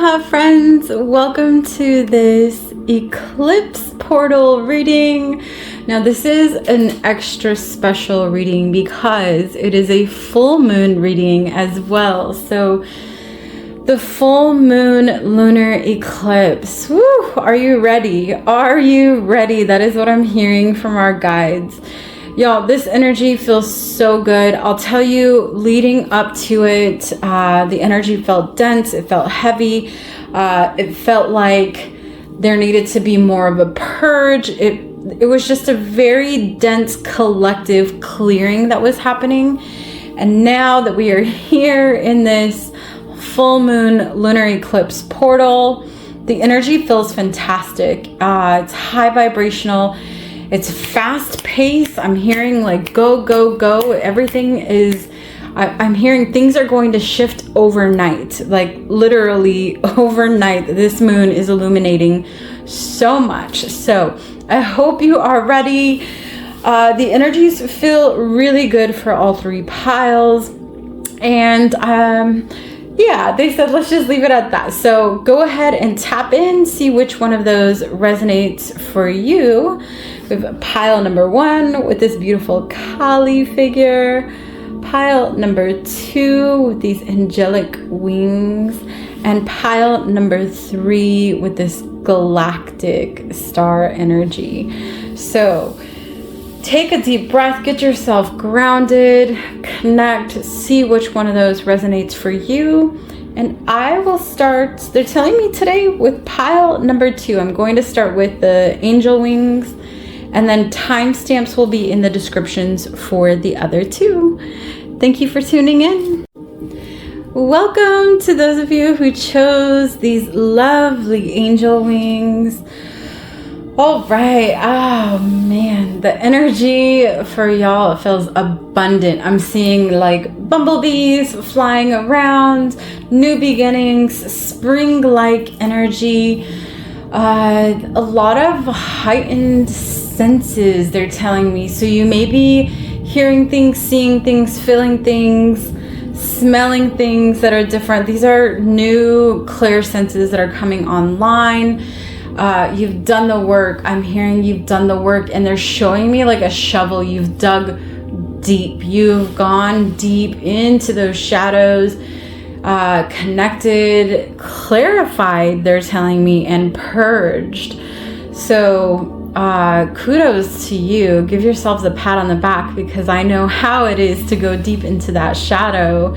Aloha friends, welcome to this Eclipse portal reading. Now this is an extra special reading because it is a full moon reading as well. So the full moon lunar eclipse, woo, are you ready? Are you ready? That is what I'm hearing from our guides. Y'all, this energy feels so good. I'll tell you, leading up to it, the energy felt dense. It felt heavy. It felt like there needed to be more of a purge. It was just a very dense collective clearing that was happening. And now that we are here in this full moon lunar eclipse portal, the energy feels fantastic. It's high vibrational. It's fast paced. I'm hearing like go, go, go. Everything is, I'm hearing things are going to shift overnight. Like literally overnight, this moon is illuminating so much. So I hope you are ready. The energies feel really good for all three piles. And yeah, they said let's just leave it at that. So go ahead and tap in, see which one of those resonates for you. We have pile number 1 with this beautiful Kali figure, pile number 2 with these angelic wings, and pile number 3 with this galactic star energy. So take a deep breath, get yourself grounded, connect, see which one of those resonates for you. And I will start, they're telling me today with pile number 2. I'm going to start with the angel wings, and then timestamps will be in the descriptions for the other 2. Thank you for tuning in. Welcome to those of you who chose these lovely angel wings. All right. Oh man, the energy for y'all feels abundant. I'm seeing like bumblebees flying around, new beginnings, spring-like energy, a lot of heightened senses, they're telling me. So you may be hearing things, seeing things, feeling things, smelling things that are different. These are new clear senses that are coming online. You've done the work. I'm hearing you've done the work, and they're showing me like a shovel. You've dug deep. You've gone deep into those shadows, connected, clarified, they're telling me, and purged. So kudos to you. Give yourselves a pat on the back, because I know how it is to go deep into that shadow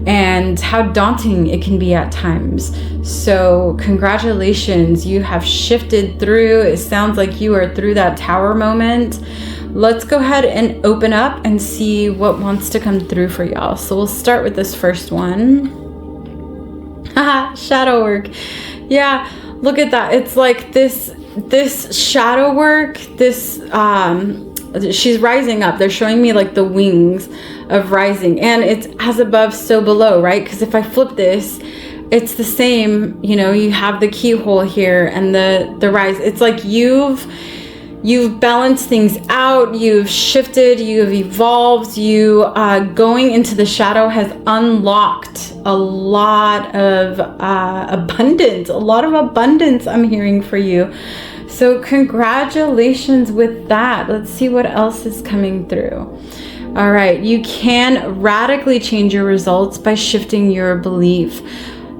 and how daunting it can be at times. So congratulations, you have shifted through. It sounds like you are through that tower moment. Let's go ahead and open up and see what wants to come through for y'all. So we'll start with this first one. Haha, shadow work. Yeah, look at that. It's like this shadow work, this she's rising up. They're showing me like the wings of rising, and it's as above so below, right? Because if I flip this, it's the same, you know, you have the keyhole here and the rise. It's like you've balanced things out, you've shifted, you've evolved, you going into the shadow has unlocked a lot of abundance I'm hearing for you. So congratulations with that. Let's see what else is coming through. All right, you can radically change your results by shifting your belief.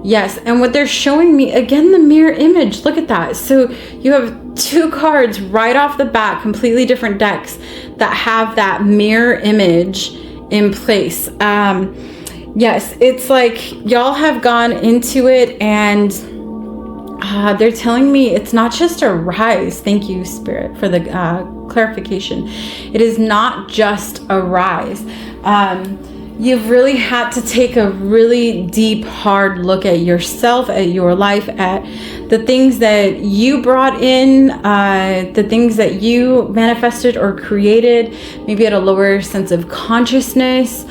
Yes, and what they're showing me, again, the mirror image, look at that. So you have 2 cards right off the bat, completely different decks that have that mirror image in place. Yes, it's like y'all have gone into it, and they're telling me it's not just a rise. Thank you, Spirit, for the clarification. It is not just a rise. You've really had to take a really deep, hard look at yourself, at your life, at the things that you brought in, the things that you manifested or created, maybe at a lower sense of consciousness.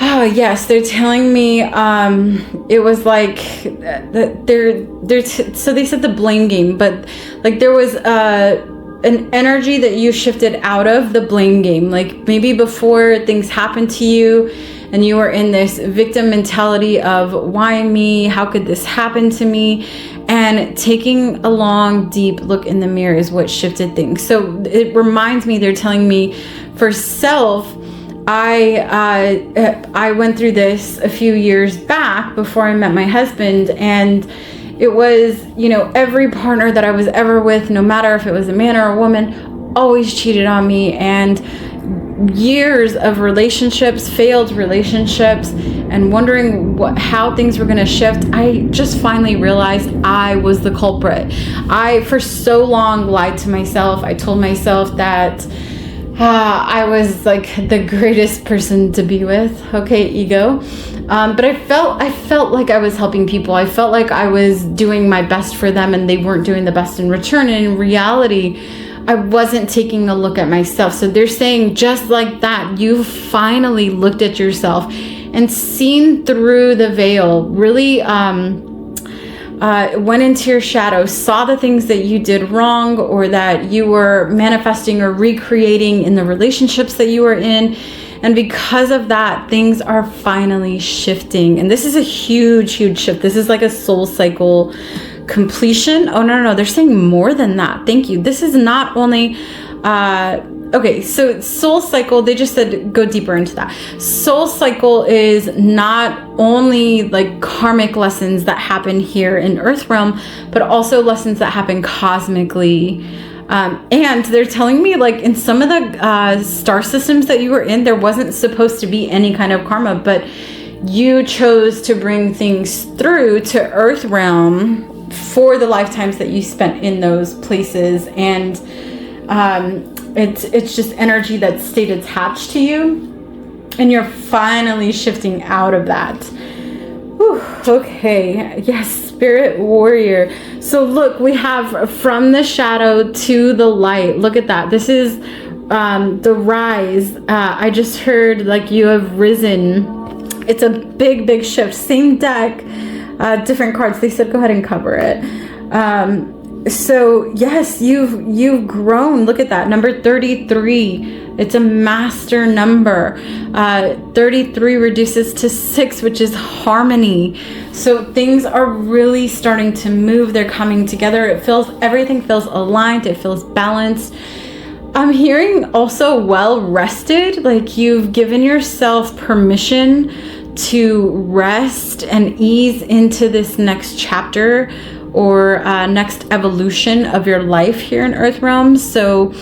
Oh yes, they're telling me it was like so they said the blame game, but like there was an energy that you shifted out of the blame game. Like maybe before things happened to you and you were in this victim mentality of why me? How could this happen to me? And taking a long, deep look in the mirror is what shifted things. So it reminds me, they're telling me for self, I went through this a few years back before I met my husband, and it was, you know, every partner that I was ever with, no matter if it was a man or a woman, always cheated on me, and years of relationships, failed relationships, and wondering how things were going to shift. I just finally realized I was the culprit. I, for so long, lied to myself. I told myself that I was like the greatest person to be with. Okay, ego. But I felt like I was helping people. I felt like I was doing my best for them, and they weren't doing the best in return. And in reality, I wasn't taking a look at myself. So they're saying, just like that, you finally looked at yourself and seen through the veil, really went into your shadow, saw the things that you did wrong or that you were manifesting or recreating in the relationships that you were in. And because of that, things are finally shifting. And this is a huge, huge shift. This is like a soul cycle completion. Oh, no, they're saying more than that. Thank you. This is not only, okay, so soul cycle, they just said go deeper into that. Soul cycle is not only like karmic lessons that happen here in Earth realm, but also lessons that happen cosmically. And they're telling me, like, in some of the star systems that you were in, there wasn't supposed to be any kind of karma, but you chose to bring things through to Earth realm for the lifetimes that you spent in those places. And it's just energy that stayed attached to you, and you're finally shifting out of that. Whew, okay, yes, spirit warrior. So look, we have from the shadow to the light. Look at that. This is the rise. I just heard like you have risen. It's a big, big shift. Same deck, different cards. They said go ahead and cover it. So yes, you've grown. Look at that. Number 33. It's a master number. 33 reduces to 6, which is harmony. So things are really starting to move. They're coming together. Everything feels aligned. It feels balanced. I'm hearing also well rested. Like you've given yourself permission to rest and ease into this next chapter or next evolution of your life here in Earth Realm. So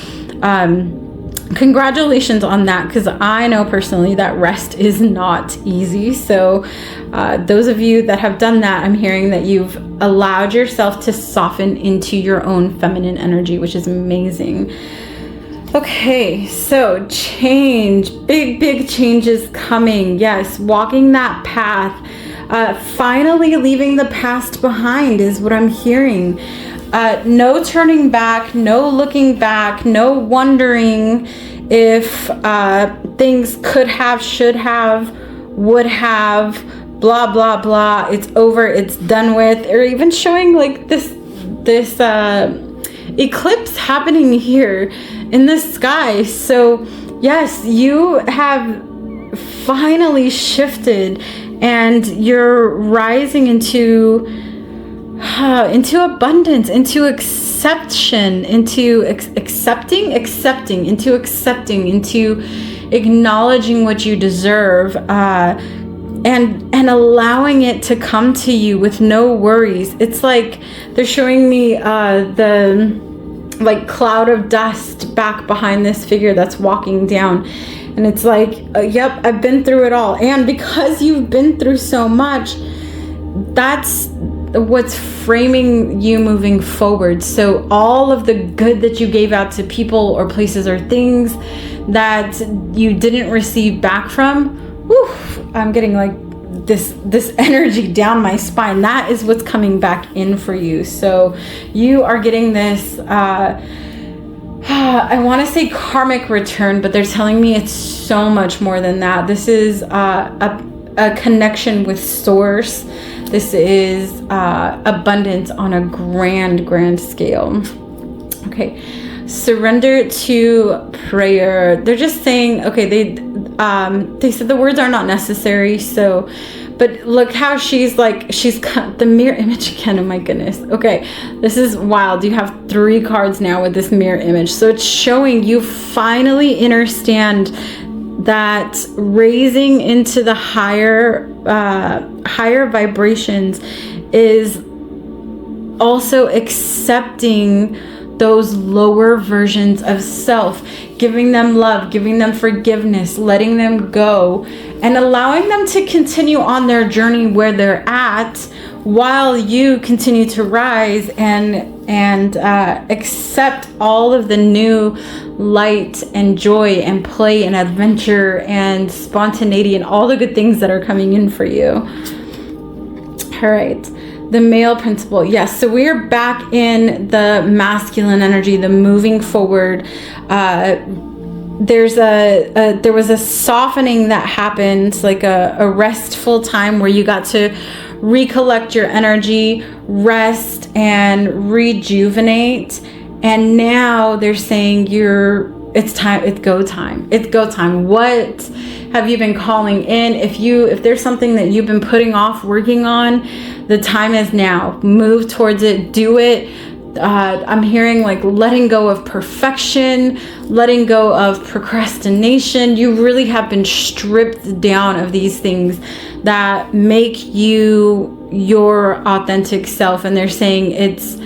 congratulations on that, because I know personally that rest is not easy. So those of you that have done that, I'm hearing that you've allowed yourself to soften into your own feminine energy, which is amazing. Okay, so change, big changes coming. Yes, walking that path. Finally leaving the past behind is what I'm hearing. No turning back, no looking back, no wondering if things could have, should have, would have, blah, blah, blah. It's over, it's done with. Or even showing like this eclipse happening here in the sky. So yes, you have finally shifted, and you're rising into abundance, into accepting, into acknowledging what you deserve, and allowing it to come to you with no worries. It's like they're showing me the like cloud of dust back behind this figure that's walking down. And it's like, yep, I've been through it all. And because you've been through so much, that's what's framing you moving forward. So all of the good that you gave out to people or places or things that you didn't receive back from, I'm getting like this energy down my spine. That is what's coming back in for you. So you are getting this I want to say karmic return, but they're telling me it's so much more than that. This is a connection with source. This is abundance on a grand scale. Okay, surrender to prayer. They're just saying, okay, they said the words are not necessary. So, but look how she's got the mirror image again. Oh my goodness. Okay, this is wild. You have 3 cards now with this mirror image. So it's showing you finally understand that raising into the higher vibrations is also accepting those lower versions of self, giving them love, giving them forgiveness, letting them go, and allowing them to continue on their journey where they're at while you continue to rise and accept all of the new light and joy and play and adventure and spontaneity and all the good things that are coming in for you. All right. The male principle. Yes. So we are back in the masculine energy, the moving forward. There was a softening that happened, like a restful time where you got to recollect your energy, rest, and rejuvenate. And now they're saying it's go time. What have you been calling in? If there's something that you've been putting off working on, the time is now. Move towards it, do it. I'm hearing like letting go of perfection, letting go of procrastination. You really have been stripped down of these things that make you your authentic self. And they're saying it's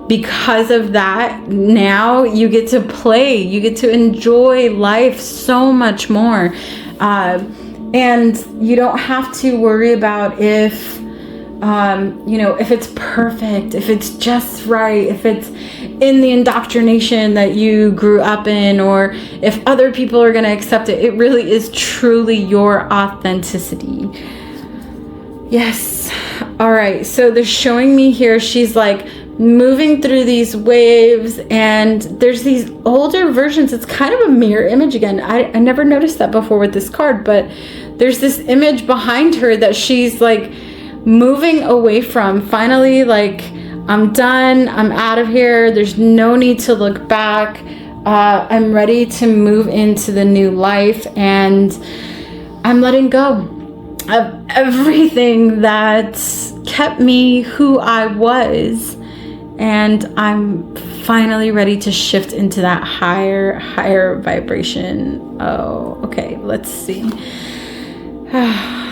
because of that, now you get to play, you get to enjoy life so much more. And you don't have to worry about if it's perfect, if it's just right, if it's in the indoctrination that you grew up in, or if other people are going to accept it. It really is truly your authenticity. Yes. All right. So they're showing me here, she's like moving through these waves, and there's these older versions. It's kind of a mirror image again. I never noticed that before with this card, but there's this image behind her that she's like moving away from. Finally, like, I'm done, I'm out of here, there's no need to look back, I'm ready to move into the new life, and I'm letting go of everything that kept me who I was, and I'm finally ready to shift into that higher vibration. Oh, okay, let's see.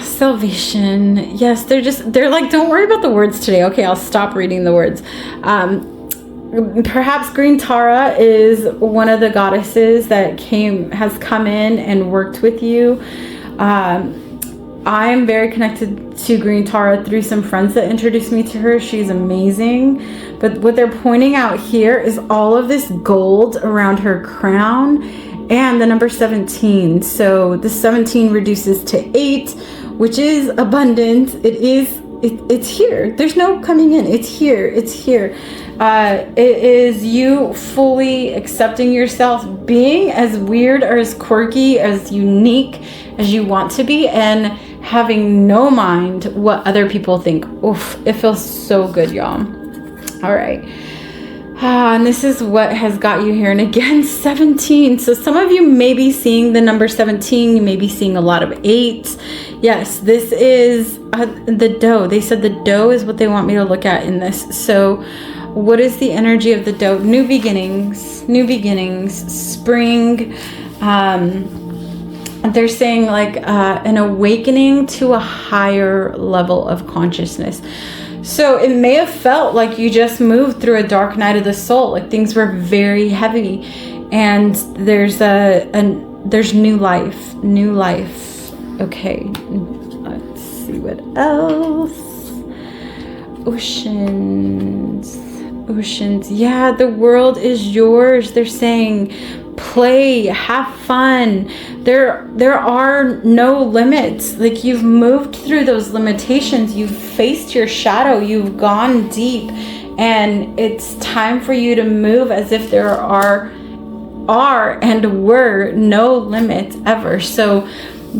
Salvation. Yes, they're like, don't worry about the words today. Okay, I'll stop reading the words. Perhaps Green Tara is one of the goddesses that has come in and worked with you. I am very connected to Green Tara through some friends that introduced me to her. She's amazing. But what they're pointing out here is all of this gold around her crown and the number 17. So the 17 reduces to 8, which is abundance. It's here. There's no coming in. It's here. It is you fully accepting yourself, being as weird or as quirky, as unique as you want to be, and having no mind what other people think. Oof, it feels so good, y'all. All right. And this is what has got you here. And again, 17. So some of you may be seeing the number 17. You may be seeing a lot of 8s. Yes, this is the doe. They said the doe is what they want me to look at in this. So what is the energy of the doe? New beginnings, spring. They're saying like an awakening to a higher level of consciousness. So it may have felt like you just moved through a dark night of the soul, like things were very heavy, and there's new life. Okay, let's see what else. Oceans. Yeah, the world is yours. They're saying play, have fun. There are no limits. Like, you've moved through those limitations. You've faced your shadow. You've gone deep, and it's time for you to move as if there are and were no limits ever. So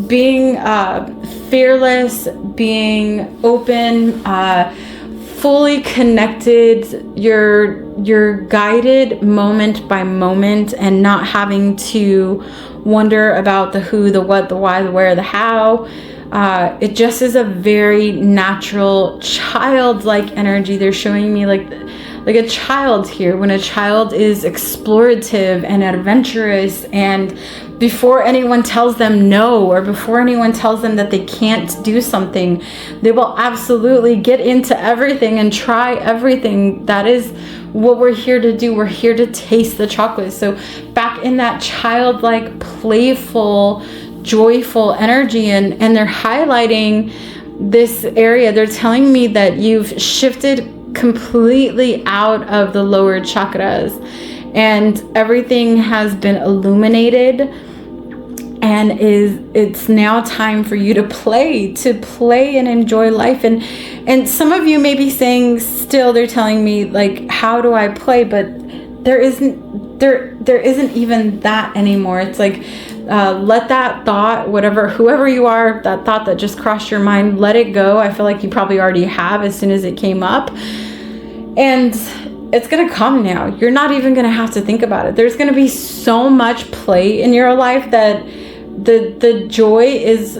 being fearless, being open, fully connected, you're guided moment by moment, and not having to wonder about the who, the what, the why, the where, the how. It just is a very natural childlike energy. They're showing me like a child here, when a child is explorative and adventurous, and before anyone tells them no, or before anyone tells them that they can't do something, they will absolutely get into everything and try everything. That is what we're here to do. We're here to taste the chocolate. So back in that childlike, playful, joyful energy, and they're highlighting this area. They're telling me that you've shifted completely out of the lower chakras, and everything has been illuminated, and it's now time for you to play and enjoy life. And some of you may be saying, still, they're telling me like, how do I play? But there isn't even that anymore. It's like, let that thought, whoever you are, that thought that just crossed your mind, let it go. I feel like you probably already have as soon as it came up. And it's going to come now. You're not even going to have to think about it. There's going to be so much play in your life that the joy is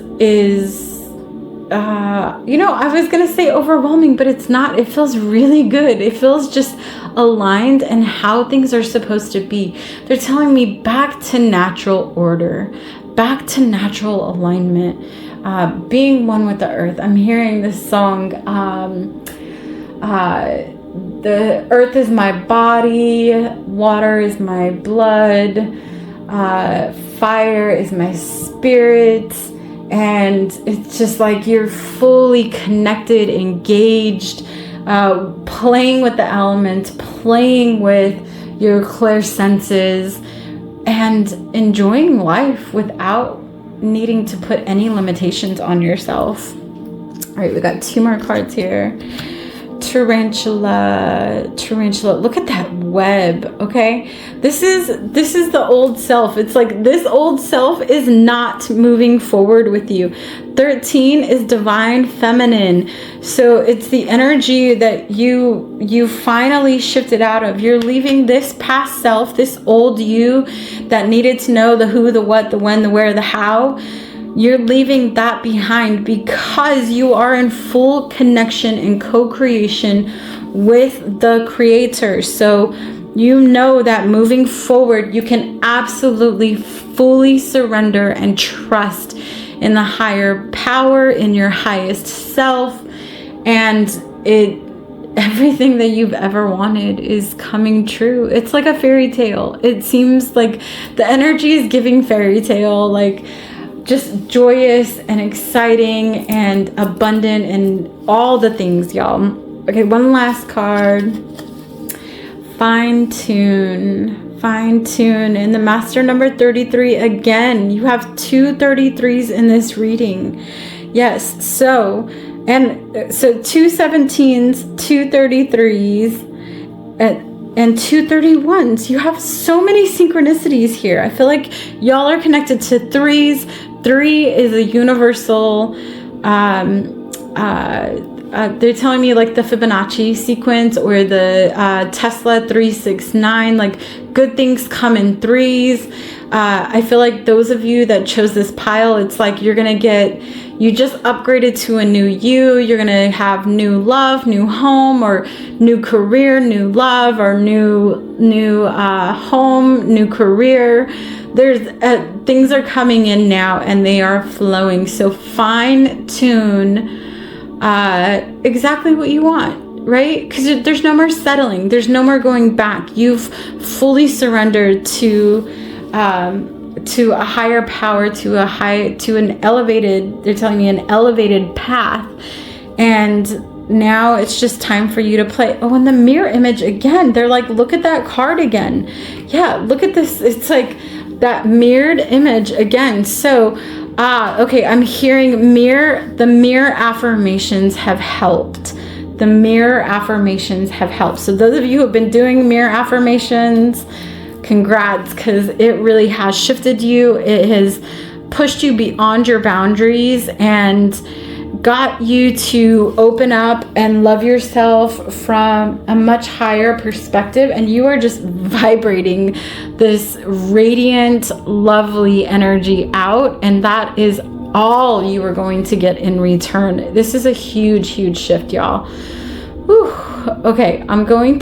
I was going to say overwhelming, but it's not. It feels really good. It feels just aligned and how things are supposed to be. They're telling me back to natural order, back to natural alignment, being one with the earth. I'm hearing this song, the earth is my body, water is my blood, fire is my spirit. And it's just like you're fully connected, engaged, playing with the elements, playing with your clear senses, and enjoying life without needing to put any limitations on yourself. All right, we got 2 more cards here. Tarantula. Look at that web, okay? This is the old self. It's like this old self is not moving forward with you. 13 is divine feminine. So it's the energy that you finally shifted out of. You're leaving this past self, this old you that needed to know the who, the what, the when, the where, the how. You're leaving that behind because you are in full connection and co-creation with the creator. So you know that moving forward, you can absolutely fully surrender and trust in the higher power, in your highest self, and everything that you've ever wanted is coming true. It's like a fairy tale. It seems like the energy is giving fairy tale, like just joyous and exciting and abundant and all the things, y'all. Okay, one last card. Fine tune. And the master number 33 again. You have 2 33s in this reading. Yes, so 2 17s, 2 33s, and 2 31s. You have so many synchronicities here. I feel like y'all are connected to 3s. 3 is a universal, they're telling me like the Fibonacci sequence, or the Tesla 369, like good things come in 3s. I feel like those of you that chose this pile, it's like you just upgraded to a new you. You're going to have new love, new home, or new career, new love, or new home, new career. There's things are coming in now, and they are flowing. So fine tune exactly what you want, right? Because there's no more settling. There's no more going back. You've fully surrendered to a higher power, to an elevated, they're telling me an elevated path. And now it's just time for you to play. Oh, and the mirror image again. They're like, look at that card again. Yeah, look at this. It's like that mirrored image again. So, okay, I'm hearing the mirror affirmations have helped. The mirror affirmations have helped. So those of you who have been doing mirror affirmations, congrats, because it really has shifted you. It has pushed you beyond your boundaries and got you to open up and love yourself from a much higher perspective, and you are just vibrating this radiant, lovely energy out, and that is all you are going to get in return. This is a huge, huge shift, y'all. Whew. Okay,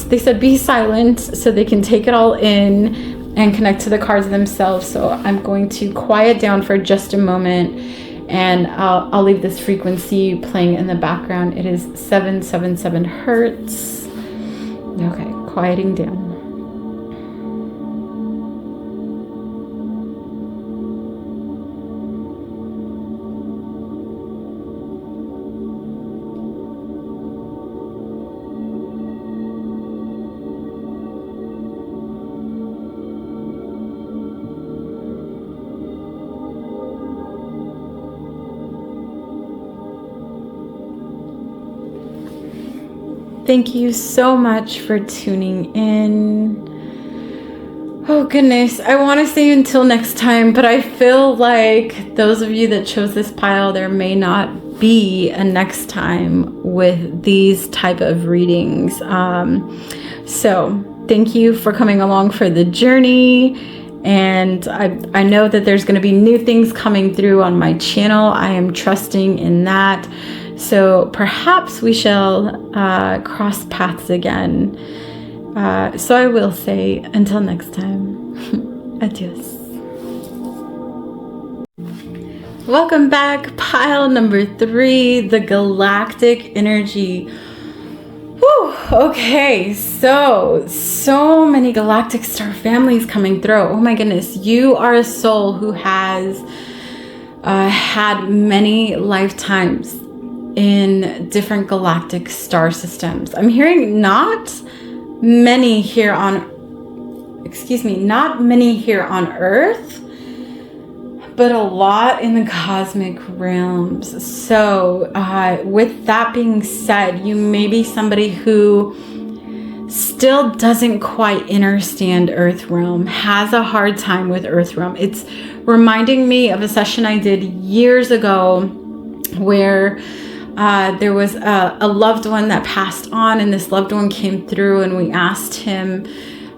they said be silent so they can take it all in and connect to the cards themselves. So I'm going to quiet down for just a moment, and I'll leave this frequency playing in the background. It is 777 hertz. Okay, quieting down. Thank you so much for tuning in. Oh goodness, I want to say until next time, but I feel like those of you that chose this pile, there may not be a next time with these type of readings. So thank you for coming along for the journey. And I know that there's going to be new things coming through on my channel. I am trusting in that. So perhaps we shall cross paths again. So I will say until next time, adios. Welcome back, pile number 3, the galactic energy. Whew, okay, so many galactic star families coming through. Oh my goodness, you are a soul who has had many lifetimes in different galactic star systems. I'm hearing not many here on Earth, but a lot in the cosmic realms. So with that being said, you may be somebody who still doesn't quite understand Earth realm, has a hard time with Earth realm. It's reminding me of a session I did years ago where there was a loved one that passed on, and this loved one came through, and we asked him,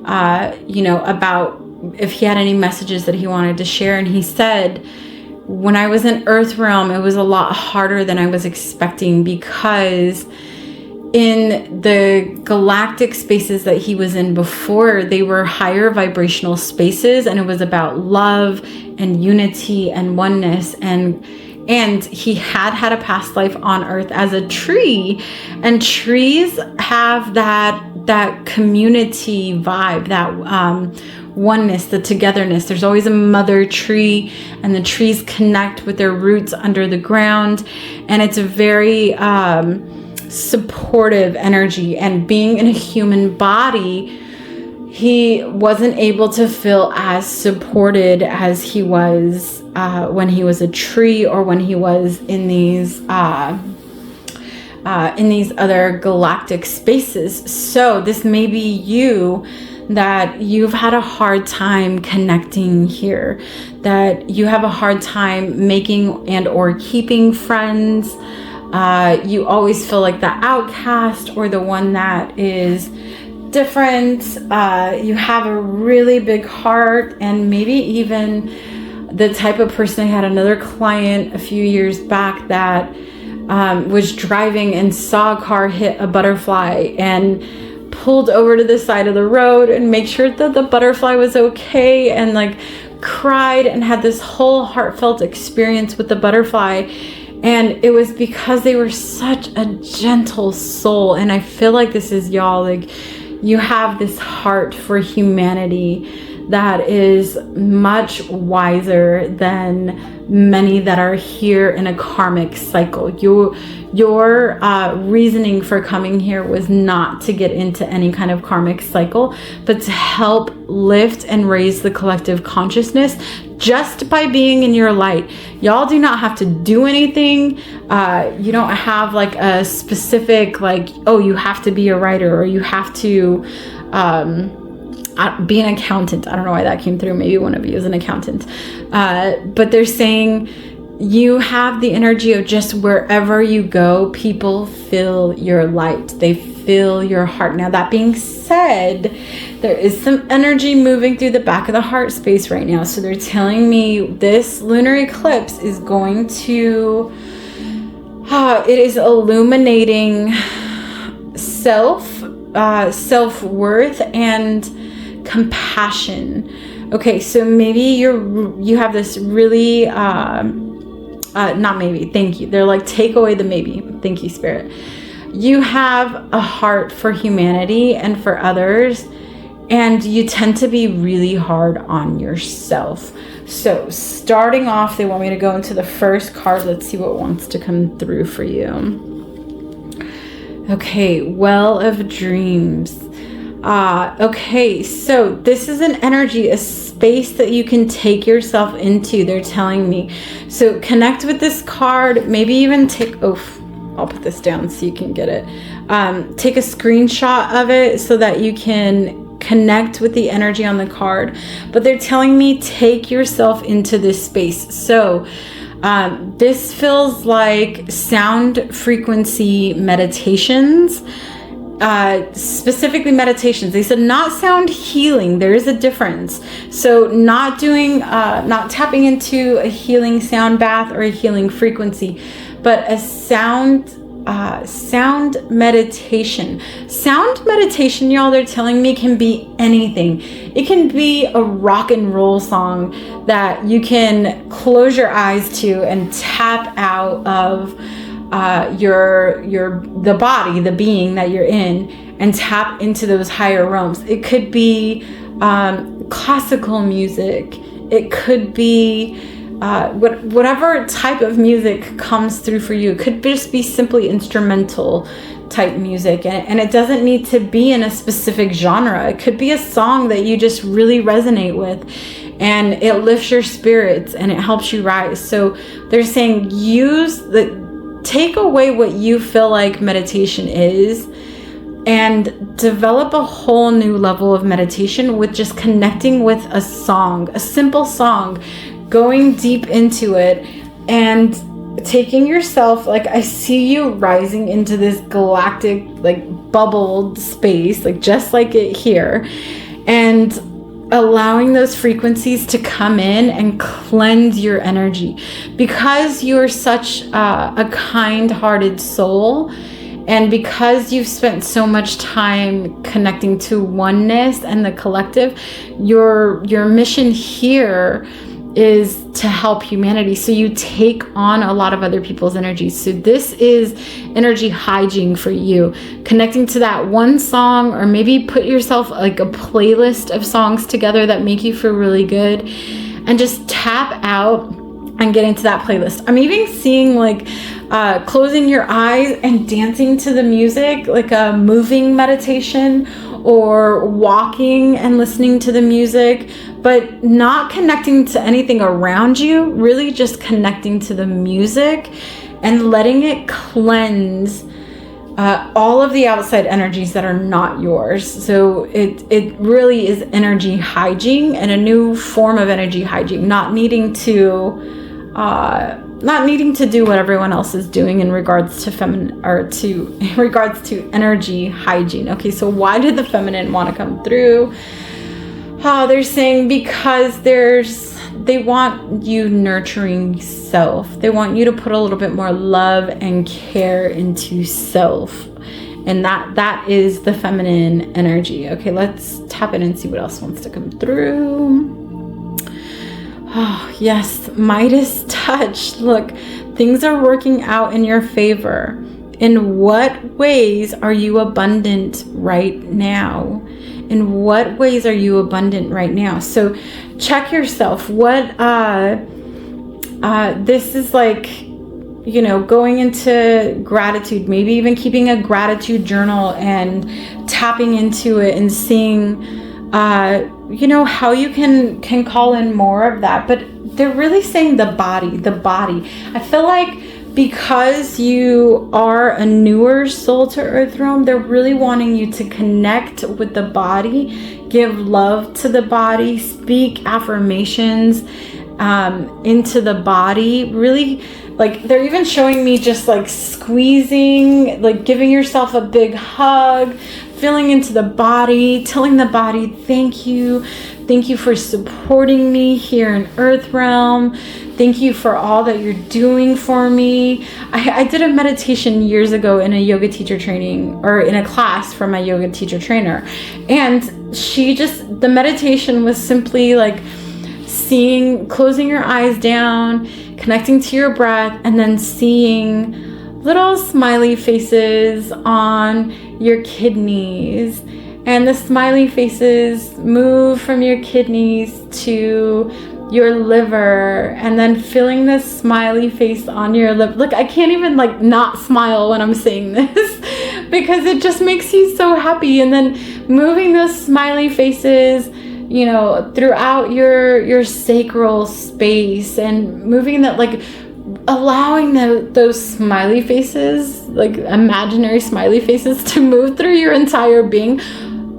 about if he had any messages that he wanted to share. And he said, when I was in Earth realm, it was a lot harder than I was expecting, because in the galactic spaces that he was in before, they were higher vibrational spaces, and it was about love and unity and oneness, and he had a past life on Earth as a tree, and trees have that community vibe, that oneness, the togetherness. There's always a mother tree, and the trees connect with their roots under the ground, and it's a very supportive energy. And being in a human body, he wasn't able to feel as supported as he was when he was a tree, or when he was in these other galactic spaces. So this may be you, that you've had a hard time connecting here, that you have a hard time making and or keeping friends. You always feel like the outcast, or the one that is different. You have a really big heart, and maybe even the type of person. I had another client a few years back that was driving and saw a car hit a butterfly, and pulled over to the side of the road and make sure that the butterfly was okay, and like cried and had this whole heartfelt experience with the butterfly. And it was because they were such a gentle soul. And I feel like this is y'all, like you have this heart for humanity that is much wiser than many that are here in a karmic cycle. Your reasoning for coming here was not to get into any kind of karmic cycle, but to help lift and raise the collective consciousness just by being in your light. Y'all do not have to do anything. You don't have like a specific, like, oh, you have to be a writer, or you have to be an accountant. I don't know why that came through. Maybe one of you is an accountant. But they're saying you have the energy of just wherever you go, people feel your light. They feel your heart. Now, that being said, there is some energy moving through the back of the heart space right now. So they're telling me this lunar eclipse is going to, it is illuminating self-worth and compassion. Okay, so maybe you have this really, not maybe, thank you. They're like, take away the maybe. Thank you, Spirit. You have a heart for humanity and for others, and you tend to be really hard on yourself. So starting off, they want me to go into the first card. Let's see what wants to come through for you. Okay, Well of Dreams. Okay, so this is an energy, a space that you can take yourself into, they're telling me. So connect with this card, maybe even I'll put this down so you can get it. Take a screenshot of it so that you can connect with the energy on the card. But they're telling me take yourself into this space. So this feels like sound frequency meditations. Specifically meditations. They said not sound healing. There is a difference. So not tapping into a healing sound bath or a healing frequency, but a sound meditation. Sound meditation, y'all, they're telling me, can be anything. It can be a rock and roll song that you can close your eyes to and tap out of the body, the being that you're in, and tap into those higher realms. It could be classical music. It could be whatever type of music comes through for you. It could just be simply instrumental type music, and it doesn't need to be in a specific genre. It could be a song that you just really resonate with, and it lifts your spirits and it helps you rise. So they're saying take away what you feel like meditation is and develop a whole new level of meditation with just connecting with a song, a simple song, going deep into it and taking yourself, like I see you rising into this galactic, like bubbled space, like just like it here, and allowing those frequencies to come in and cleanse your energy, because you're such a kind-hearted soul, and because you've spent so much time connecting to oneness and the collective. Your mission here is to help humanity, so you take on a lot of other people's energies. So this is energy hygiene for you, connecting to that one song, or maybe put yourself like a playlist of songs together that make you feel really good, and just tap out and get into that playlist. I'm even seeing like closing your eyes and dancing to the music, like a moving meditation, or walking and listening to the music, but not connecting to anything around you, really just connecting to the music and letting it cleanse all of the outside energies that are not yours. So it really is energy hygiene, and a new form of energy hygiene, not needing to do what everyone else is doing in regards to feminine, or in regards to energy hygiene. Okay, so why did the feminine want to come through? They're saying because they want you nurturing self. They want you to put a little bit more love and care into self. And that is the feminine energy. Okay, let's tap in and see what else wants to come through. Oh, yes, Midas touch. Look, things are working out in your favor. In what ways are you abundant right now? In what ways are you abundant right now? So check yourself. What this is like, going into gratitude, maybe even keeping a gratitude journal and tapping into it and seeing how you can call in more of that. But they're really saying the body. I feel like because you are a newer soul to Earth realm, they're really wanting you to connect with the body, give love to the body, speak affirmations, into the body. Really, like they're even showing me just like squeezing, like giving yourself a big hug, feeling into the body, telling the body, thank you for supporting me here in Earth Realm. Thank you for all that you're doing for me. I did a meditation years ago in a yoga teacher training, or in a class from my yoga teacher trainer. And the meditation was simply like closing your eyes down, connecting to your breath, and then seeing little smiley faces on your kidneys. And the smiley faces move from your kidneys to your liver, and then feeling this smiley face on your lip. Look, I can't even like not smile when I'm saying this because it just makes you so happy. And then moving those smiley faces, you know, throughout your sacral space, and moving that, like allowing those smiley faces, like imaginary smiley faces, to move through your entire being.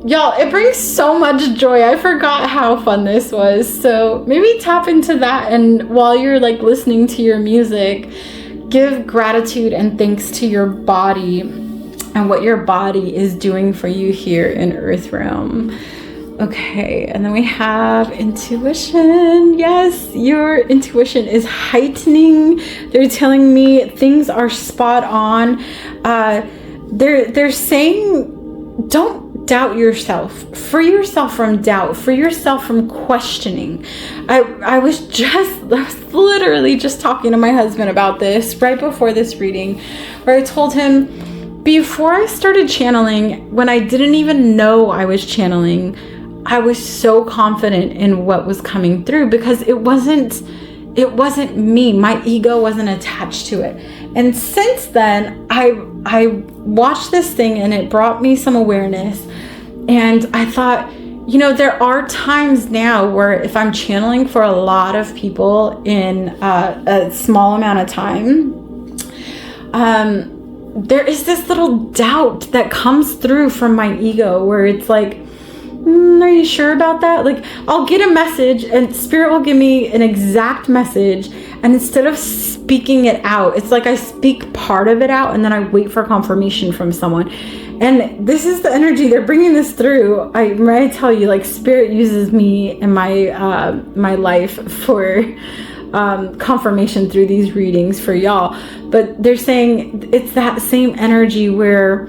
Y'all, it brings so much joy. I forgot how fun this was. So maybe tap into that, and while you're like listening to your music, give gratitude and thanks to your body and what your body is doing for you here in Earth Realm. Okay, and then we have intuition. Yes, your intuition is heightening. They're telling me things are spot on. They're saying, don't doubt yourself. Free yourself from doubt. Free yourself from questioning. I was literally just talking to my husband about this right before this reading, where I told him, before I started channeling, when I didn't even know I was channeling, I was so confident in what was coming through because it wasn't me. My ego wasn't attached to it. And since then, I watched this thing and it brought me some awareness. And I thought, you know, there are times now where if I'm channeling for a lot of people in a small amount of time, there is this little doubt that comes through from my ego where it's like, are you sure about that? Like, I'll get a message and Spirit will give me an exact message, and instead of speaking it out, it's like I speak part of it out and then I wait for confirmation from someone. And this is the energy they're bringing this through. I tell you, like, Spirit uses me in my my life for confirmation through these readings for y'all. But they're saying it's that same energy where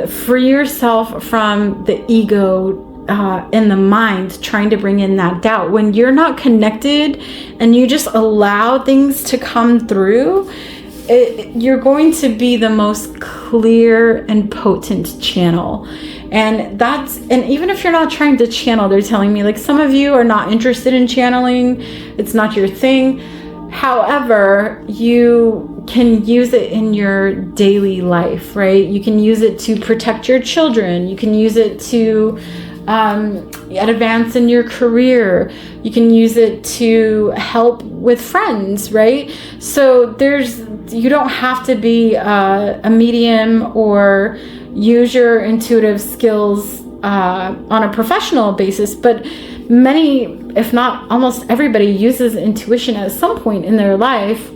free yourself from the ego and the mind trying to bring in that doubt. When you're not connected and you just allow things to come through, you're going to be the most clear and potent channel. And even if you're not trying to channel, they're telling me, like, some of you are not interested in channeling. It's not your thing. However, you can use it in your daily life, right? You can use it to protect your children. You can use it to advance in your career. You can use it to help with friends, right? So you don't have to be a medium or use your intuitive skills on a professional basis, but many, if not almost everybody, uses intuition at some point in their life.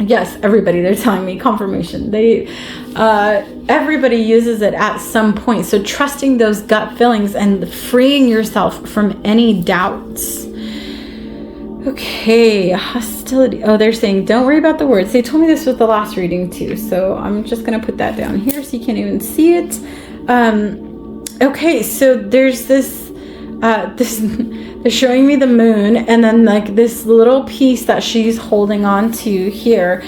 Yes, everybody, they're telling me confirmation. Everybody uses it at some point. So trusting those gut feelings and freeing yourself from any doubts. Okay, hostility. Oh, they're saying, don't worry about the words. They told me this with the last reading too. So I'm just going to put that down here so you can't even see it. Okay, so there's they're showing me the moon, and then like this little piece that she's holding on to here,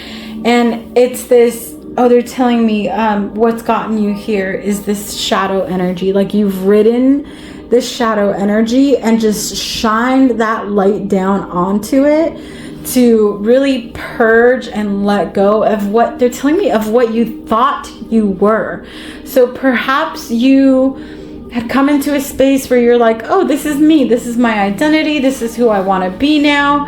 and it's this, they're telling me what's gotten you here is this shadow energy. Like, you've ridden this shadow energy and just shined that light down onto it to really purge and let go of what they're telling me, of what you thought you were. So perhaps you had come into a space where you're like, oh, this is me, this is my identity, this is who I want to be now.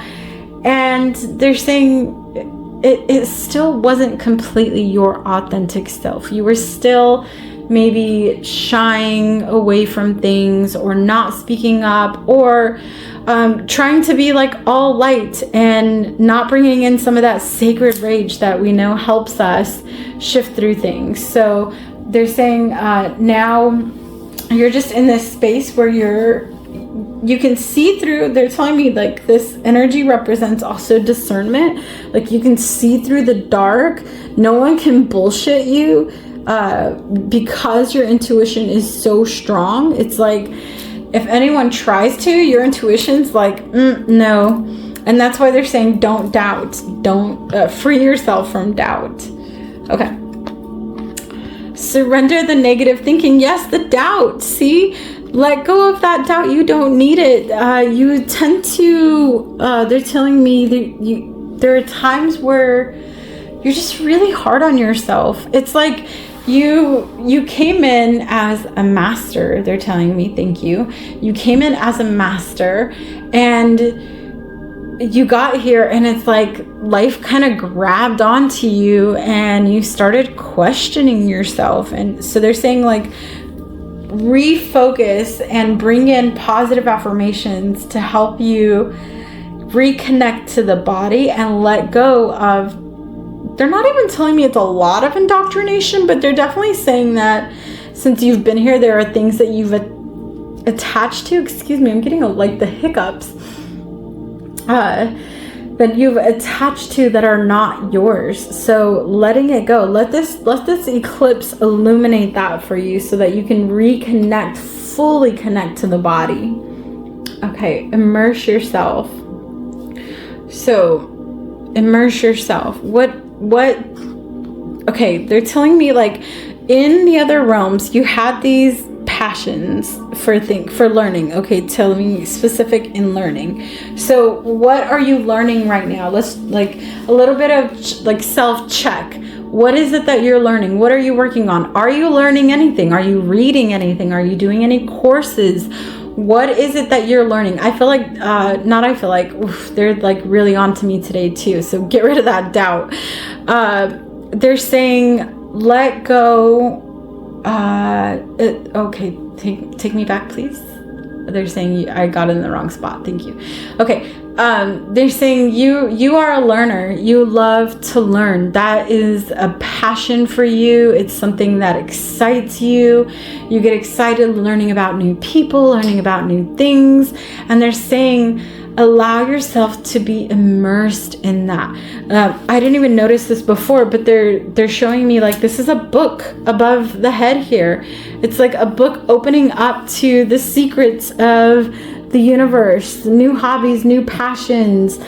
And they're saying it still wasn't completely your authentic self. You were still maybe shying away from things or not speaking up, or trying to be like all light and not bringing in some of that sacred rage that we know helps us shift through things. So they're saying now you're just in this space where you can see through. They're telling me like this energy represents also discernment. Like you can see through the dark. No one can bullshit you because your intuition is so strong. It's like if anyone tries to, your intuition's like, no. And that's why they're saying don't doubt. Don't free yourself from doubt. Okay. Surrender the negative thinking. Yes, the doubt. See? Let go of that doubt. You don't need it. You tend to, they're telling me that there are times where you're just really hard on yourself. It's like you came in as a master. They're telling me, thank you. You came in as a master and you got here and it's like life kind of grabbed onto you and you started questioning yourself. And so they're saying like, refocus and bring in positive affirmations to help you reconnect to the body and let go of, they're not even telling me it's a lot of indoctrination, but they're definitely saying that since you've been here, there are things that you've attached to, excuse me, I'm getting like the hiccups, that you've attached to that are not yours. So letting it go, let this eclipse illuminate that for you so that you can reconnect, fully connect to the body. Okay, immerse yourself. So immerse yourself. Okay, they're telling me like in the other realms you had these passions for learning. Okay, tell me specific in learning. So what are you learning right now? Let's like a little bit of like self-check. What is it that you're learning? What are you working on? Are you learning anything? Are you reading anything? Are you doing any courses? What is it that you're learning? I feel like they're like really on to me today too. So get rid of that doubt. They're saying let go. Okay, take me back, please. They're saying I got in the wrong spot. Thank you. Okay. They're saying you are a learner. You love to learn. That is a passion for you. It's something that excites you. You get excited learning about new people, learning about new things. And they're saying allow yourself to be immersed in that. I didn't even notice this before, but they're showing me like this is a book above the head here. It's like a book opening up to the secrets of the universe, new hobbies, new passions,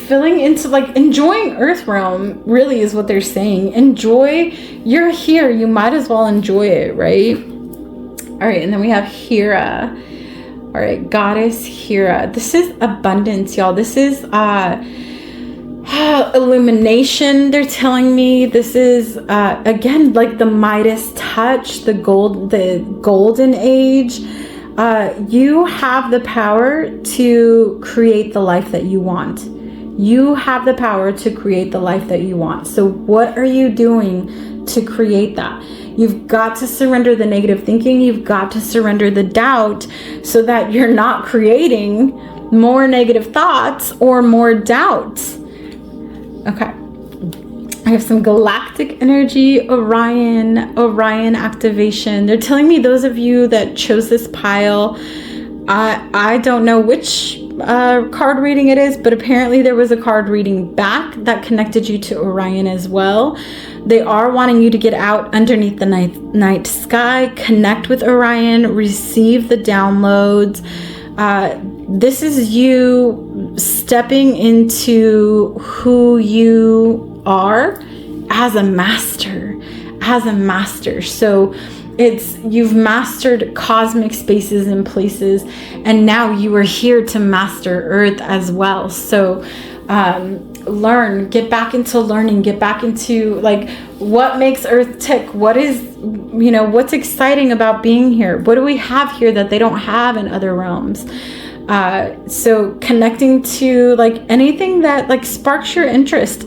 filling into like enjoying Earth Realm really is what they're saying. Enjoy, you're here, you might as well enjoy it, right? All right, and then we have Hera. All right, Goddess Hera. This is abundance, y'all. This is illumination, they're telling me. This is again like the Midas touch, the golden age. You have the power to create the life that you want. You have the power to create the life that you want. So what are you doing to create that? You've got to surrender the negative thinking. You've got to surrender the doubt so that you're not creating more negative thoughts or more doubts. Okay. I have some galactic energy, Orion activation. They're telling me those of you that chose this pile, I don't know which card reading it is, but apparently there was a card reading back that connected you to Orion as well. They are wanting you to get out underneath the night sky, connect with Orion, receive the downloads. This is you stepping into who you are as a master. So you've mastered cosmic spaces and places, and now you are here to master Earth as well. So learn, get back into learning, get back into like what makes Earth tick, what is, what's exciting about being here, what do we have here that they don't have in other realms. So connecting to like anything that like sparks your interest.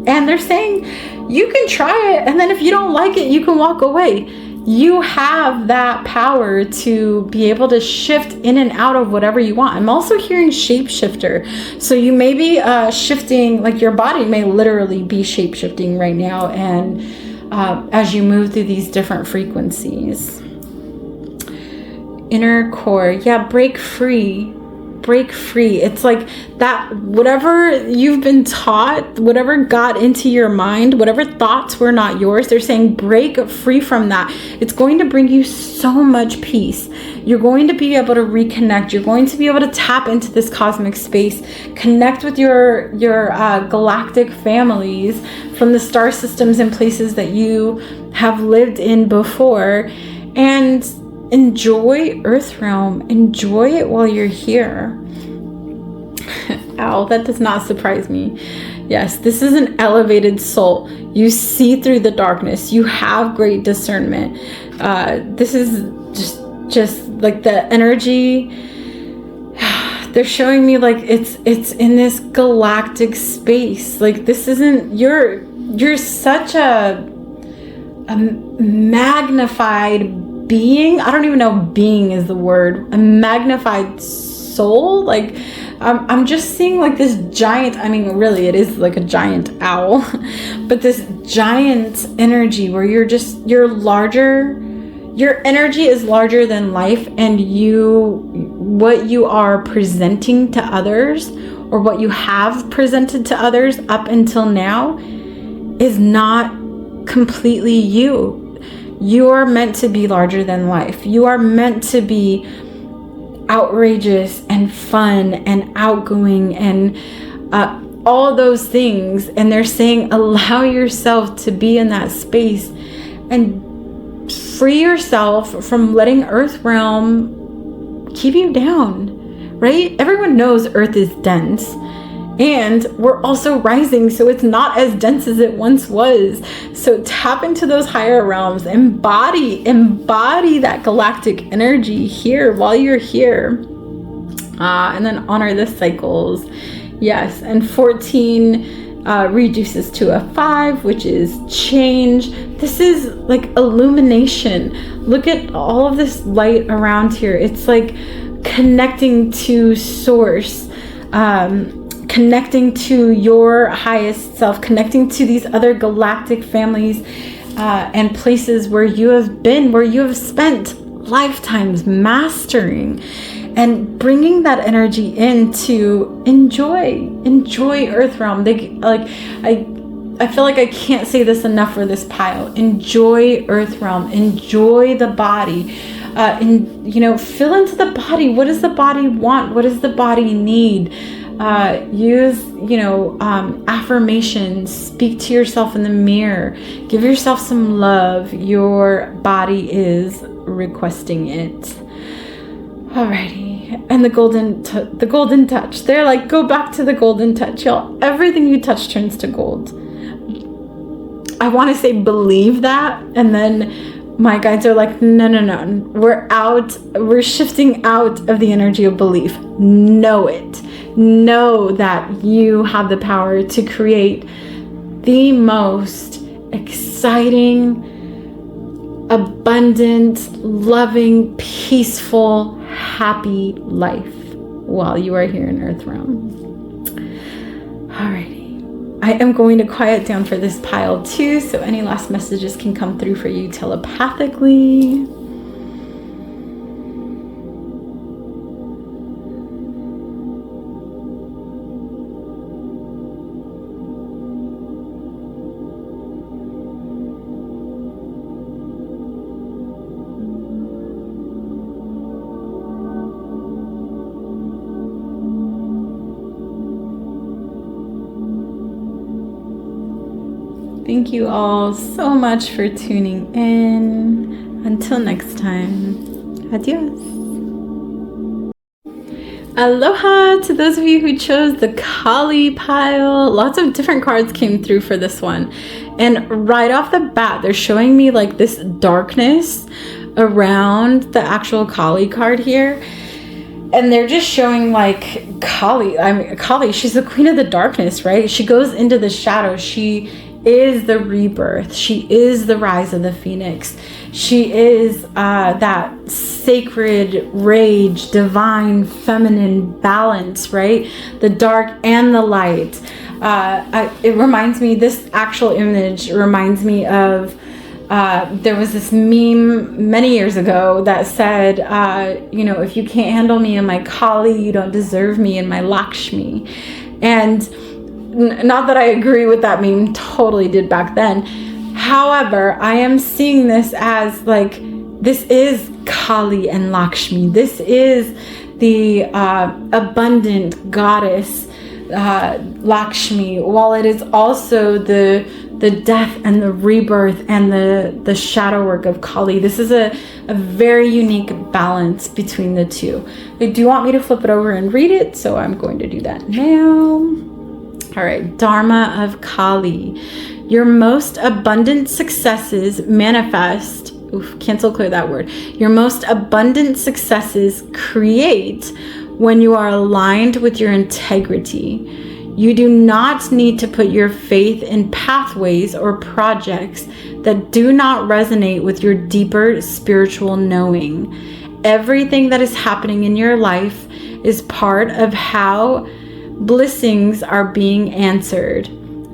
And they're saying you can try it. And then if you don't like it, you can walk away. You have that power to be able to shift in and out of whatever you want. I'm also hearing shapeshifter. So you may be shifting, like your body may literally be shapeshifting right now. And as you move through these different frequencies. Inner core. Yeah, break free. Break free. It's like that, whatever you've been taught, whatever got into your mind, whatever thoughts were not yours, they're saying break free from that. It's going to bring you so much peace. You're going to be able to reconnect. You're going to be able to tap into this cosmic space, connect with your galactic families from the star systems and places that you have lived in before, and enjoy Earth Realm. Enjoy it while you're here. Ow, that does not surprise me. Yes, this is an elevated soul. You see through the darkness. You have great discernment. This is just like the energy. They're showing me like it's in this galactic space. Like this isn't, you're such a magnified being. I don't even know if being is the word. A magnified soul. Like I'm just seeing like this giant, I mean really it is like a giant owl, but this giant energy where you're larger. Your energy is larger than life, and what you are presenting to others, or what you have presented to others up until now, is not completely you. You are meant to be larger than life. You are meant to be outrageous and fun and outgoing and all those things. And they're saying allow yourself to be in that space and free yourself from letting Earth Realm keep you down, right? Everyone knows Earth is dense. And we're also rising, so it's not as dense as it once was. So tap into those higher realms, embody that galactic energy here while you're here. And then honor the cycles. Yes, and 14 reduces to a 5, which is change. This is like illumination. Look at all of this light around here. It's like connecting to source. Connecting to your highest self, connecting to these other galactic families and places where you have been, where you have spent lifetimes mastering, and bringing that energy in to enjoy Earth Realm. I feel like I can't say this enough for this pile. Enjoy Earth Realm. Enjoy the body. Fill into the body. What does the body want? What does the body need? Use, affirmations. Speak to yourself in the mirror. Give yourself some love. Your body is requesting it. Alrighty. And the golden touch. They're like, go back to the golden touch, y'all. Everything you touch turns to gold. I want to say believe that, and then my guides are like, no. We're shifting out of the energy of belief. Know it. Know that you have the power to create the most exciting, abundant, loving, peaceful, happy life while you are here in Earth Realm. Alrighty. I am going to quiet down for this pile too, so any last messages can come through for you telepathically. Thank you all so much for tuning in. Until next time, adios. Aloha to those of you who chose the Kali pile. Lots of different cards came through for this one. And right off the bat, they're showing me like this darkness around the actual Kali card here. And they're just showing like Kali. Kali, she's the queen of the darkness, right? She goes into the shadow. She is the rebirth. She is the rise of the phoenix. She is that sacred rage, divine, feminine balance, right? The dark and the light. It reminds me, this actual image reminds me of, there was this meme many years ago that said, if you can't handle me in my Kali, you don't deserve me in my Lakshmi. And not that I agree with that meme, totally did back then. However, I am seeing this as like, this is Kali and Lakshmi. This is the abundant goddess Lakshmi, while it is also the death and the rebirth and the shadow work of Kali. This is a very unique balance between the two. They do want me to flip it over and read it, so I'm going to do that now. All right, Dharma of Kali. Your most abundant successes manifest. Cancel clear that word. Your most abundant successes create when you are aligned with your integrity. You do not need to put your faith in pathways or projects that do not resonate with your deeper spiritual knowing. Everything that is happening in your life is part of how blessings are being answered.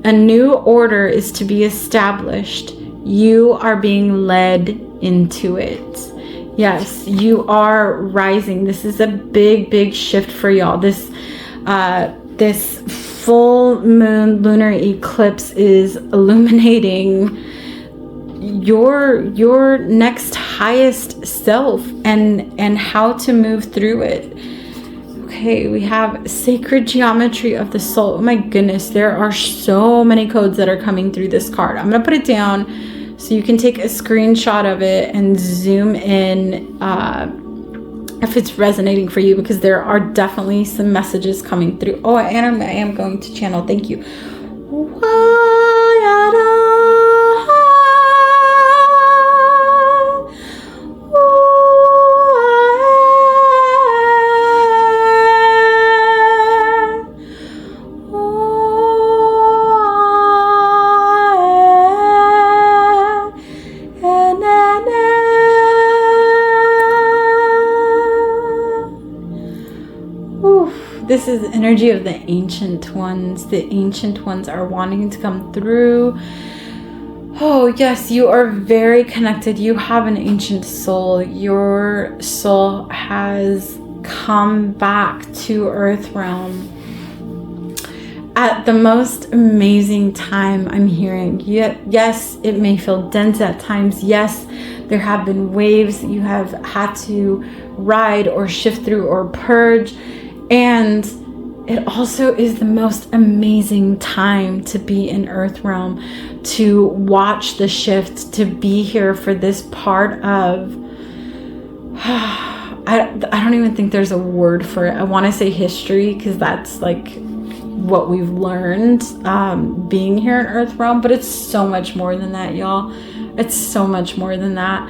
A new order is to be established. You are being led into it. Yes, you are rising. This is a big shift for y'all. This full moon lunar eclipse is illuminating your next highest self and how to move through it. Okay, we have sacred geometry of the soul. Oh my goodness, there are so many codes that are coming through this card. I'm gonna put it down so you can take a screenshot of it and zoom in if it's resonating for you, because there are definitely some messages coming through. Oh, and I am going to channel. Thank you. This is the energy of the ancient ones. The ancient ones are wanting to come through. Oh, yes, you are very connected. You have an ancient soul. Your soul has come back to Earth Realm at the most amazing time, I'm hearing. Yes, it may feel dense at times. Yes, there have been waves you have had to ride or shift through or purge. And it also is the most amazing time to be in Earth Realm, to watch the shift, to be here for this part of, I don't even think there's a word for it. I want to say history, because that's like what we've learned being here in Earth Realm, but it's so much more than that, y'all. It's so much more than that.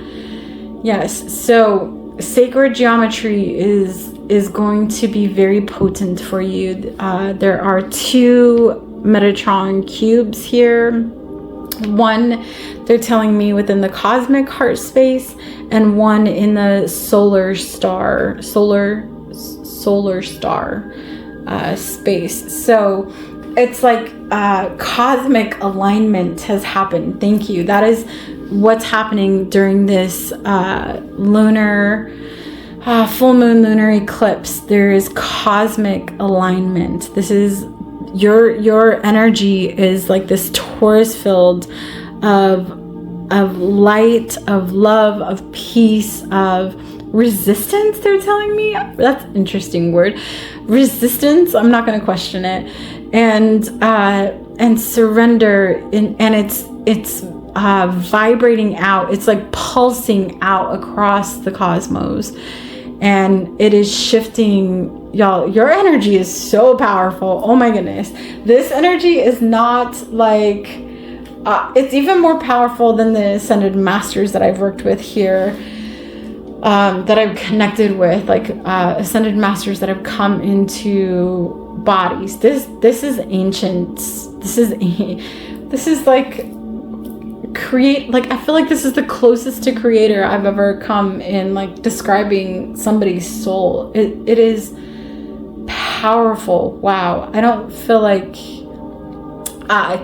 Yes, so sacred geometry is going to be very potent for you. There are 2 Metatron cubes here. One, they're telling me within the cosmic heart space, and one in the solar star space. So it's like cosmic alignment has happened. Thank you. That is what's happening during this lunar full moon lunar eclipse. There is cosmic alignment. This is your energy is like this Taurus field of light, of love, of peace, of resistance. They're telling me that's an interesting word. Resistance. I'm not going to question it. And surrender. And it's vibrating out. It's like pulsing out across the cosmos. And it is shifting, y'all. Your energy is so powerful. Oh my goodness. This energy is not like, it's even more powerful than the ascended masters that I've worked with here, that I've connected with, like ascended masters that have come into bodies. This is ancient. This This is like I feel like this is the closest to creator I've ever come in, like describing somebody's soul. It is powerful. Wow. I don't feel like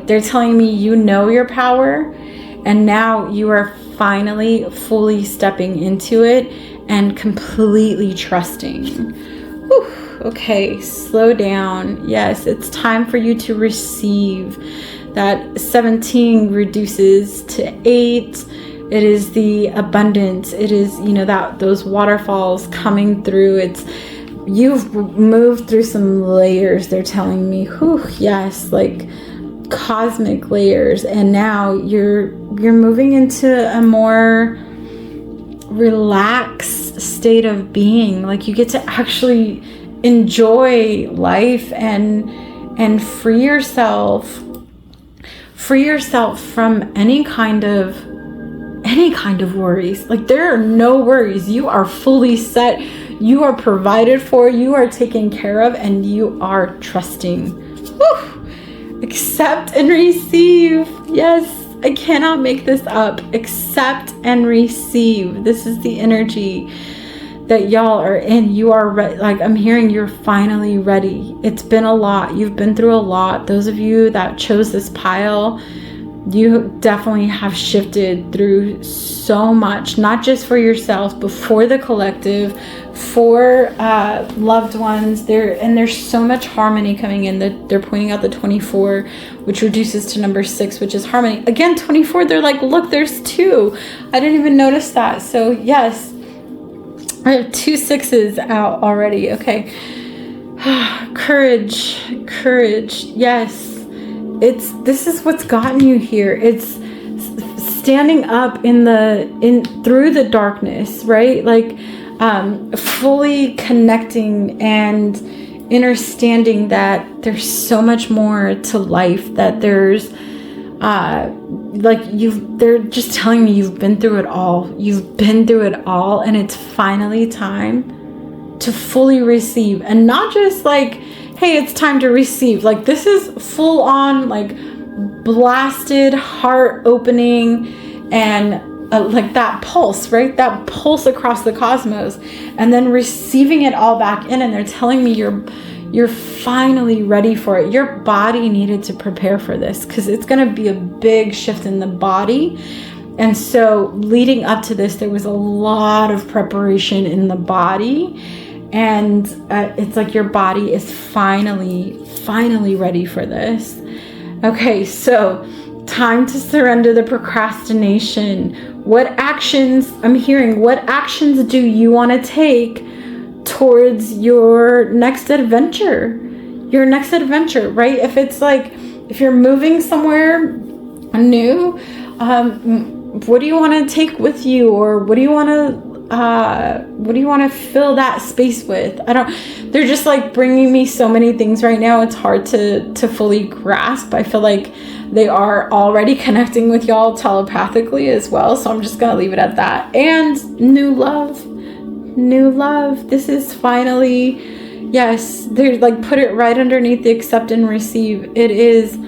they're telling me you know your power, and now you are finally fully stepping into it and completely trusting. Whew. Okay, slow down. Yes, it's time for you to receive. That 17 reduces to 8. It is the abundance. It is, that those waterfalls coming through. You've moved through some layers, they're telling me. Whew, yes, like cosmic layers, and now you're moving into a more relaxed state of being. Like you get to actually enjoy life and free yourself from any kind of worries. Like there are no worries. You are fully set, you are provided for, you are taken care of, and you are trusting. Whew. Accept and receive. Yes, I cannot make this up. Accept and receive. This is the energy that y'all are in. You are ready. Like I'm hearing you're finally ready. It's been a lot. You've been through a lot. Those of you that chose this pile, you definitely have shifted through so much, not just for yourself, but for the collective, for loved ones. There's so much harmony coming in. That they're pointing out the 24, which reduces to number 6, which is harmony. Again, 24, they're like, look, there's 2. I didn't even notice that. So yes, I have 2 6s out already. Okay. Courage. Yes. This is what's gotten you here. It's standing up through the darkness, right? Like fully connecting and understanding that there's so much more to life, that there's they're just telling me you've been through it all. You've been through it all, and it's finally time to fully receive. And not just like, hey, it's time to receive. Like this is full on, like blasted, heart opening, and like that pulse, right? That pulse across the cosmos, and then receiving it all back in. And they're telling me you're finally ready for it. Your body needed to prepare for this because it's going to be a big shift in the body. And so leading up to this, there was a lot of preparation in the body. And it's like your body is finally ready for this. Okay, so time to surrender the procrastination. What actions do you want to take towards your next adventure? Right? If you're moving somewhere new, what do you want to take with you, or what do you want to fill that space with? They're just like bringing me so many things right now. It's hard to fully grasp. I feel like they are already connecting with y'all telepathically as well. So I'm just going to leave it at that. And new love. This is finally, yes, they're like, put it right underneath the accept and receive. It is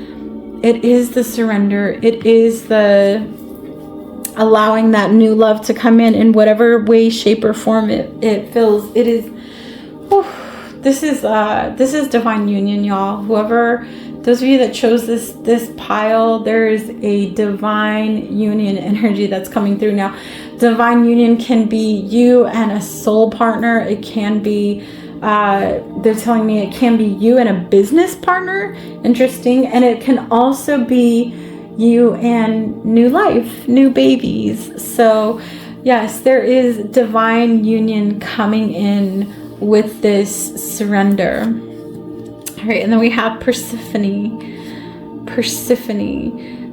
the surrender. It is the allowing that new love to come in whatever way, shape, or form it feels. It is, this is divine union, y'all. Those of you that chose this pile, there is a divine union energy that's coming through now. Divine union can be you and a soul partner. It can be, they're telling me it can be you and a business partner. Interesting. And it can also be you and new life, new babies. So yes, there is divine union coming in with this surrender. All right, and then we have Persephone.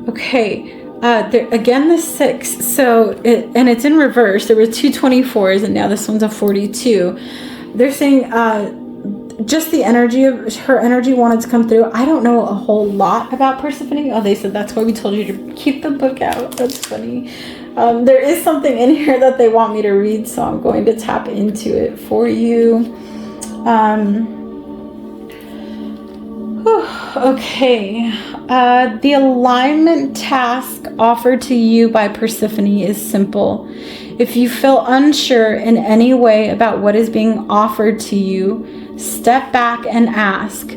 Okay, there again, the 6. So it's in reverse. There were 2 24s, and now this one's a 42. They're saying just the energy of her energy wanted to come through. I don't know a whole lot about Persephone. Oh, they said that's why we told you to keep the book out. That's funny. There is something in here that they want me to read, so I'm going to tap into it for you. Whew, okay. The alignment task offered to you by Persephone is simple. If you feel unsure in any way about what is being offered to you, step back and ask,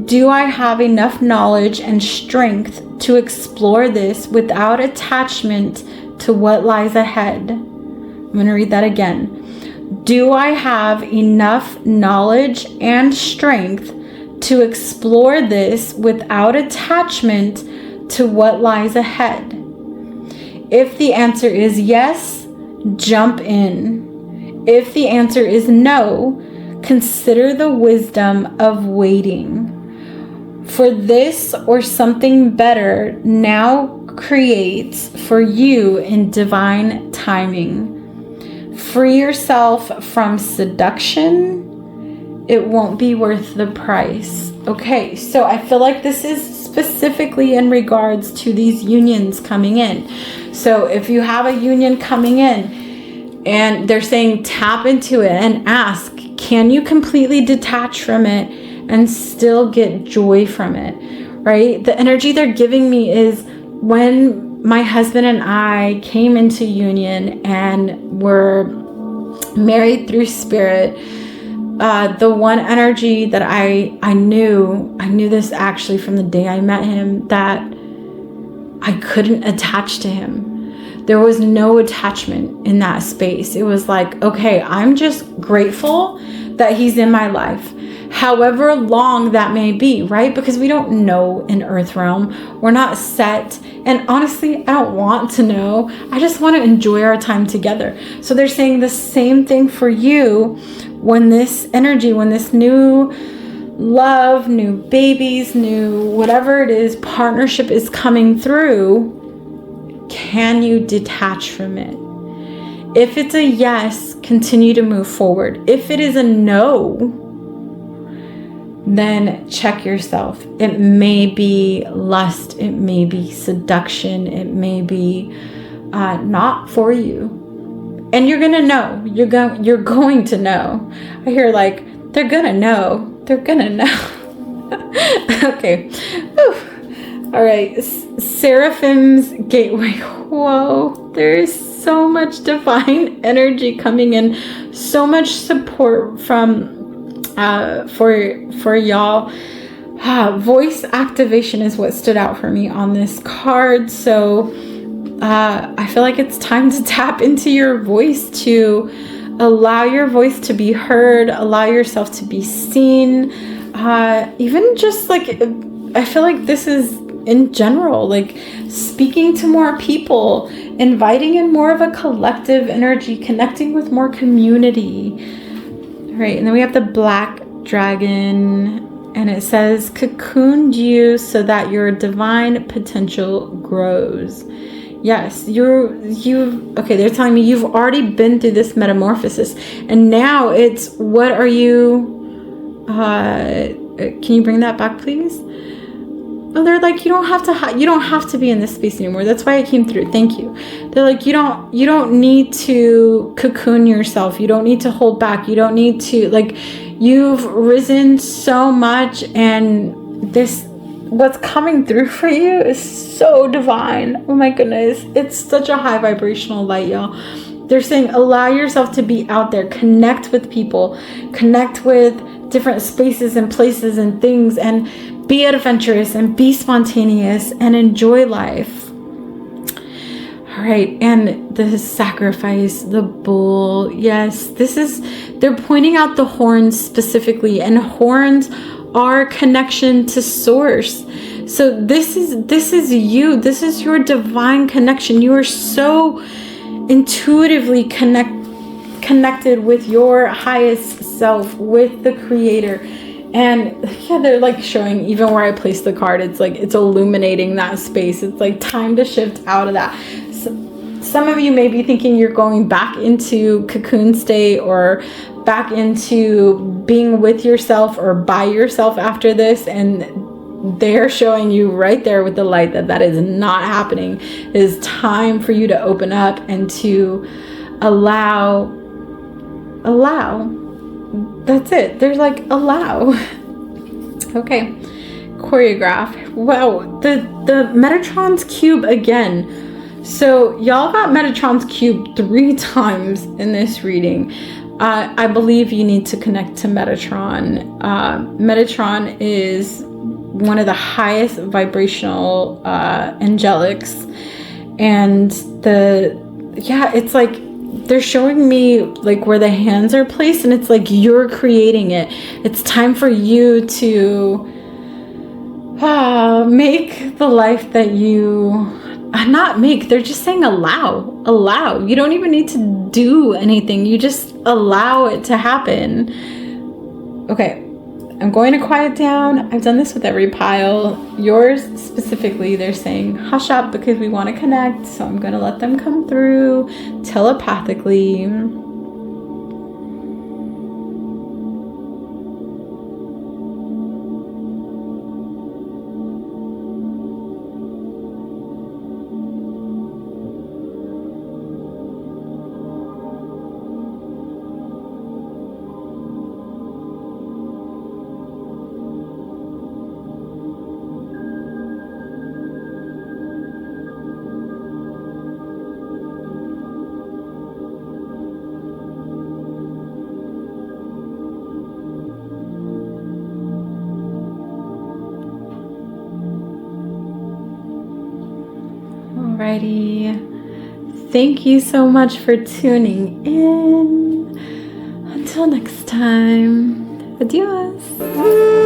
do I have enough knowledge and strength to explore this without attachment to what lies ahead? I'm going to read that again. Do I have enough knowledge and strength to explore this without attachment to what lies ahead? If the answer is yes, jump in. If the answer is no, consider the wisdom of waiting. For this or something better now creates for you in divine timing. Free yourself from seduction. It won't be worth the price. Okay, so I feel like this is specifically in regards to these unions coming in. So if you have a union coming in and they're saying tap into it and ask, can you completely detach from it and still get joy from it, right? The energy they're giving me is when my husband and I came into union and were married through spirit, the one energy that I knew this actually from the day I met him, that I couldn't attach to him. There was no attachment in that space. It was like, okay, I'm just grateful that he's in my life, however long that may be, right? Because we don't know in Earth Realm. We're not set. And honestly, I don't want to know. I just want to enjoy our time together. So they're saying the same thing for you when this energy, when this new love, new babies, new whatever it is, partnership is coming through. Can you detach from it? If it's a yes, continue to move forward. If it is a no, then check yourself. It may be lust, it may be seduction, it may be not for you. And you're gonna know. You're going to know. I hear like, they're gonna know. They're gonna know. Okay. Whew. All right, Seraphim's Gateway. Whoa, there is so much divine energy coming in, so much support from for y'all. Voice activation is what stood out for me on this card. So I feel like it's time to tap into your voice, to allow your voice to be heard, allow yourself to be seen. Even just like, I feel like this is in general, like speaking to more people, inviting in more of a collective energy, connecting with more community. All right, and then we have the Black Dragon, and it says, cocooned you so that your divine potential grows. Yes, okay, they're telling me you've already been through this metamorphosis, and now it's, what are you, can you bring that back, please? Oh, they're like, you don't have to be in this space anymore. That's why I came through. Thank you. They're like, you don't need to cocoon yourself. You don't need to hold back. You don't need to, like, you've risen so much, and what's coming through for you is so divine. Oh my goodness. It's such a high vibrational light, y'all. They're saying, allow yourself to be out there, connect with people, connect with different spaces and places and things, and be adventurous and be spontaneous and enjoy life. All right, and the sacrifice, the bull. Yes, they're pointing out the horns specifically, and horns are connection to source. So this is you. This is your divine connection. You are so intuitively connected with your highest self, with the creator. And yeah, they're like showing, even where I placed the card, it's like it's illuminating that space. It's like time to shift out of that. So, some of you may be thinking you're going back into cocoon state or back into being with yourself or by yourself after this, and they're showing you right there with the light that is not happening. It is time for you to open up and to allow. That's it. There's like allow. Okay. choreograph. Wow, the Metatron's cube again. So y'all got Metatron's cube 3 times in this reading. I believe you need to connect to Metatron. Metatron is one of the highest vibrational angelics, and it's like they're showing me like where the hands are placed, and it's like you're creating it. It's time for you to make the life that you not make, they're just saying allow. You don't even need to do anything, you just allow it to happen. Okay, I'm going to quiet down. I've done this with every pile. Yours specifically, they're saying hush up because we want to connect, so I'm going to let them come through telepathically. Alrighty, thank you so much for tuning in. Until next time, adios.